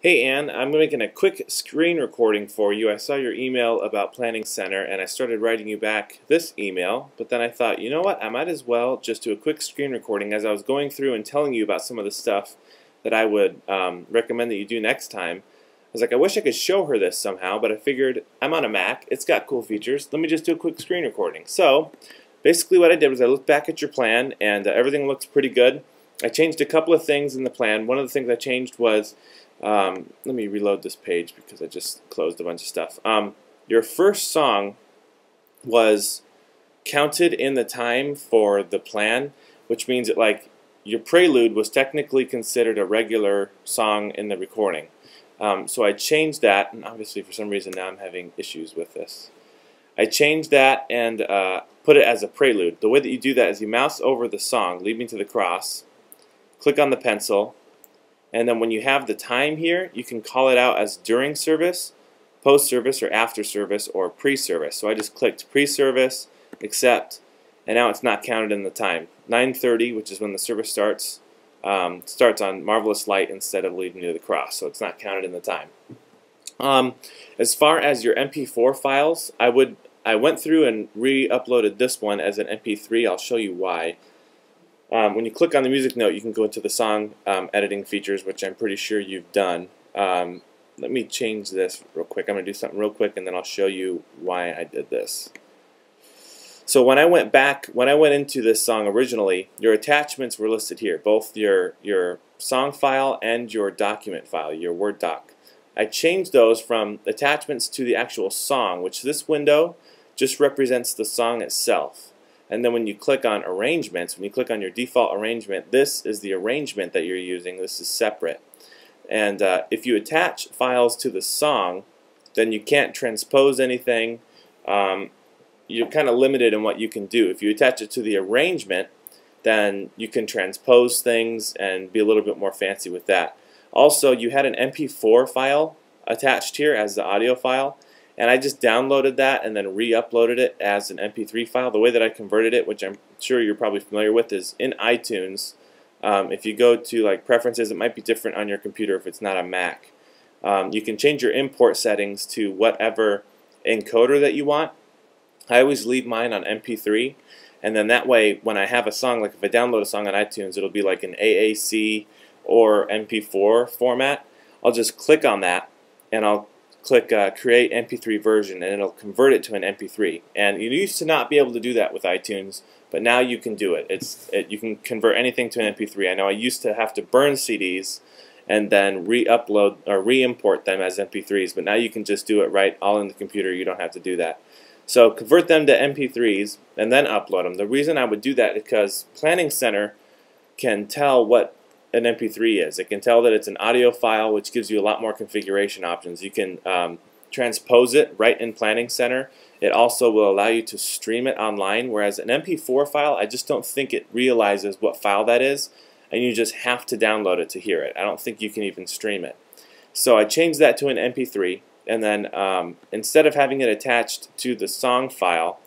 Hey Ann, I'm making a quick screen recording for you. I saw your email about Planning Center and I started writing you back this email, but then I thought, you know what, I might as well just do a quick screen recording as I was going through and telling you about some of the stuff that I would recommend that you do next time. I was like, I wish I could show her this somehow, but I figured I'm on a Mac, it's got cool features, let me just do a quick screen recording. So basically what I did was I looked back at your plan and everything looks pretty good. I changed a couple of things in the plan. One of the things I changed was let me reload this page because I just closed a bunch of stuff. Your first song was counted in the time for the plan, which means that like your prelude was technically considered a regular song in the recording. So I changed that, and obviously for some reason now I'm having issues with this. I changed that and put it as a prelude. The way that you do that is you mouse over the song, leading to the cross, click on the pencil, and then when you have the time here, you can call it out as during service, post-service, or after service, or pre-service. So I just clicked pre-service, accept, and now it's not counted in the time. 9:30, which is when the service starts, starts on Marvelous Light instead of leading to the cross, so it's not counted in the time. As far as your MP4 files, I went through and re-uploaded this one as an MP3. I'll show you why. When you click on the music note, you can go into the song editing features, which I'm pretty sure you've done. Let me change this real quick. I'm going to do something real quick, and then I'll show you why I did this. So when I went into this song originally, your attachments were listed here, both your song file and your document file, your Word doc. I changed those from attachments to the actual song, which this window just represents the song itself. And then when you click on arrangements, when you click on your default arrangement, this is the arrangement that you're using. This is separate. And if you attach files to the song, then you can't transpose anything. You're kind of limited in what you can do. If you attach it to the arrangement, then you can transpose things and be a little bit more fancy with that. Also, you had an MP4 file attached here as the audio file. And I just downloaded that and then re-uploaded it as an MP3 file. The way that I converted it, which I'm sure you're probably familiar with, is in iTunes. If you go to like preferences, it might be different on your computer if it's not a Mac. You can change your import settings to whatever encoder that you want. I always leave mine on MP3, and then that way when I have a song, like if I download a song on iTunes, it'll be like an AAC or MP4 format. I'll just click on that and I'll click create MP3 version, and it'll convert it to an MP3. And you used to not be able to do that with iTunes, but now you can do it. You can convert anything to an MP3. I know I used to have to burn CDs and then re-upload or re-import them as MP3s, but now you can just do it right all in the computer. You don't have to do that. So convert them to MP3s and then upload them. The reason I would do that is because Planning Center can tell what an MP3 is. It can tell that it's an audio file, which gives you a lot more configuration options. You can transpose it right in Planning Center. It also will allow you to stream it online, whereas an MP4 file, I just don't think it realizes what file that is, and you just have to download it to hear it. I don't think you can even stream it. So I changed that to an MP3, and then instead of having it attached to the song file,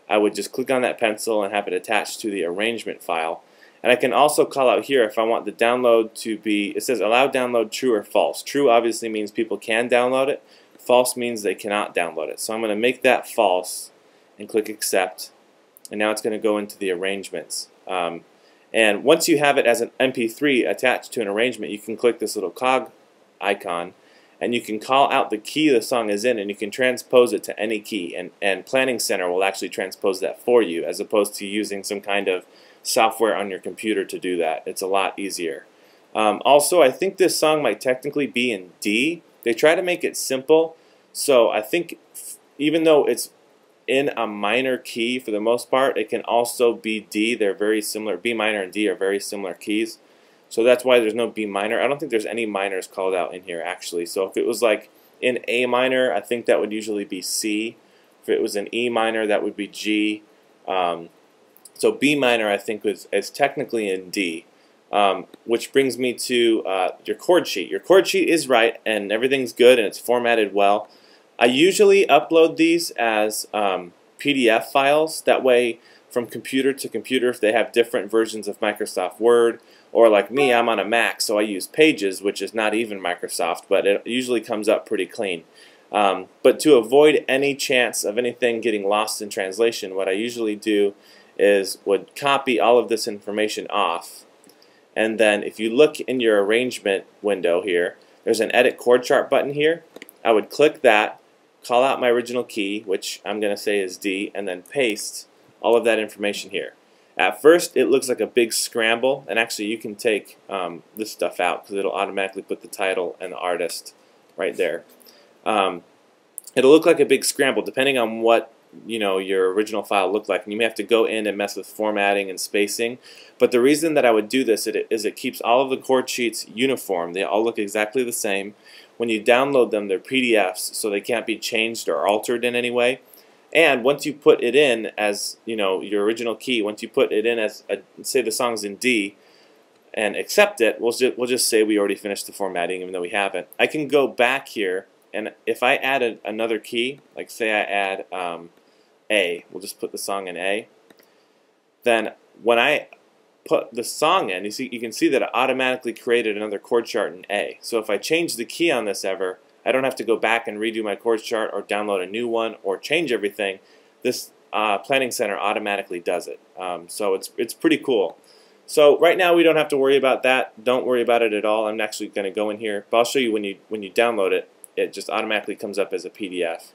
I would just click on that pencil and have it attached to the arrangement file. And I can also call out here if I want the download to be, it says allow download true or false. True obviously means people can download it. False means they cannot download it. So I'm going to make that false and click accept. And now it's going to go into the arrangements. And once you have it as an MP3 attached to an arrangement, you can click this little cog icon and you can call out the key the song is in, and you can transpose it to any key. And Planning Center will actually transpose that for you, as opposed to using some kind of software on your computer to do that. It's a lot easier. Also, I think this song might technically be in D. They try to make it simple, so I think even though it's in a minor key for the most part, it can also be D. They're very similar. B minor and D are very similar keys, so that's why there's no B minor. I don't think there's any minors called out in here actually. So if it was like in A minor, I think that would usually be C. If it was in E minor, that would be G. So B minor, I think, is technically in D, which brings me to your chord sheet. Your chord sheet is right, and everything's good, and it's formatted well. I usually upload these as PDF files. That way, from computer to computer, if they have different versions of Microsoft Word Or like me, I'm on a Mac, so I use Pages, which is not even Microsoft, but it usually comes up pretty clean. But to avoid any chance of anything getting lost in translation, what I usually do is would copy all of this information off, and then if you look in your arrangement window here, there's an Edit Chord Chart button here. I would click that, call out my original key, which I'm going to say is D, and then paste all of that information here. At first it looks like a big scramble, and actually you can take this stuff out because it'll automatically put the title and the artist right there. It'll look like a big scramble depending on what your original file looked like, and you may have to go in and mess with formatting and spacing. But the reason that I would do this is it keeps all of the chord sheets uniform. They all look exactly the same. When you download them, they're PDFs, so they can't be changed or altered in any way. And once you put it in as your original key, once you put it in as say the song's in D and accept it, we'll just say we already finished the formatting even though we haven't. I can go back here, and if I add another key, like say I add A, we'll just put the song in A, then when I put the song in, you can see that it automatically created another chord chart in A. So if I change the key on this ever, I don't have to go back and redo my chord chart or download a new one or change everything. This Planning Center automatically does it. So it's pretty cool. So right now we don't have to worry about that. Don't worry about it at all. I'm actually going to go in here, but I'll show you when you download it. It just automatically comes up as a PDF.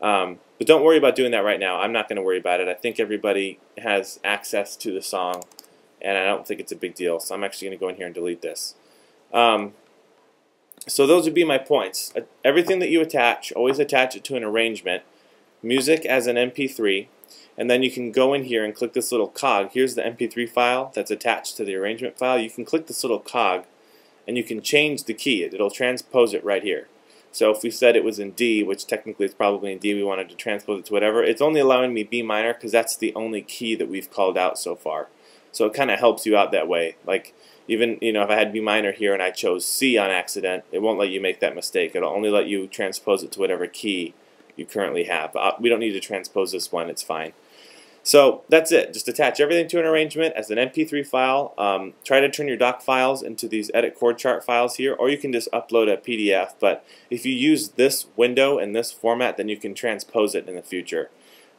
But don't worry about doing that right now. I'm not going to worry about it. I think everybody has access to the song, and I don't think it's a big deal. So I'm actually going to go in here and delete this. So those would be my points. Everything that you attach, always attach it to an arrangement. Music as an MP3, and then you can go in here and click this little cog. Here's the MP3 file that's attached to the arrangement file. You can click this little cog, and you can change the key. It'll transpose it right here. So if we said it was in D, which technically it's probably in D, we wanted to transpose it to whatever, it's only allowing me B minor because that's the only key that we've called out so far. So it kind of helps you out that way. Like even if I had B minor here and I chose C on accident, it won't let you make that mistake. It'll only let you transpose it to whatever key you currently have. But we don't need to transpose this one, it's fine. So that's it. Just attach everything to an arrangement as an MP3 file. Try to turn your doc files into these edit chord chart files here, or you can just upload a PDF. But if you use this window and this format, then you can transpose it in the future.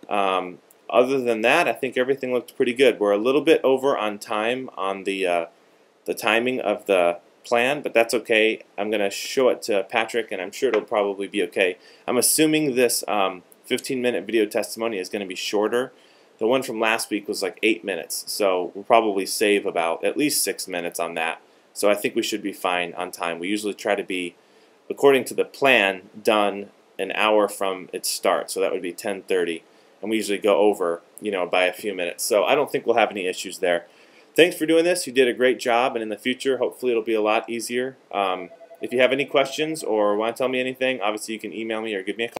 Other than that, I think everything looked pretty good. We're a little bit over on time on the timing of the plan, but that's okay. I'm going to show it to Patrick, and I'm sure it'll probably be okay. I'm assuming this 15-minute video testimony is going to be shorter. The one from last week was like 8 minutes, so we'll probably save about at least 6 minutes on that. So I think we should be fine on time. We usually try to be, according to the plan, done an hour from its start, so that would be 10:30, and we usually go over, by a few minutes. So I don't think we'll have any issues there. Thanks for doing this. You did a great job, and in the future, hopefully it'll be a lot easier. If you have any questions or want to tell me anything, obviously you can email me or give me a call.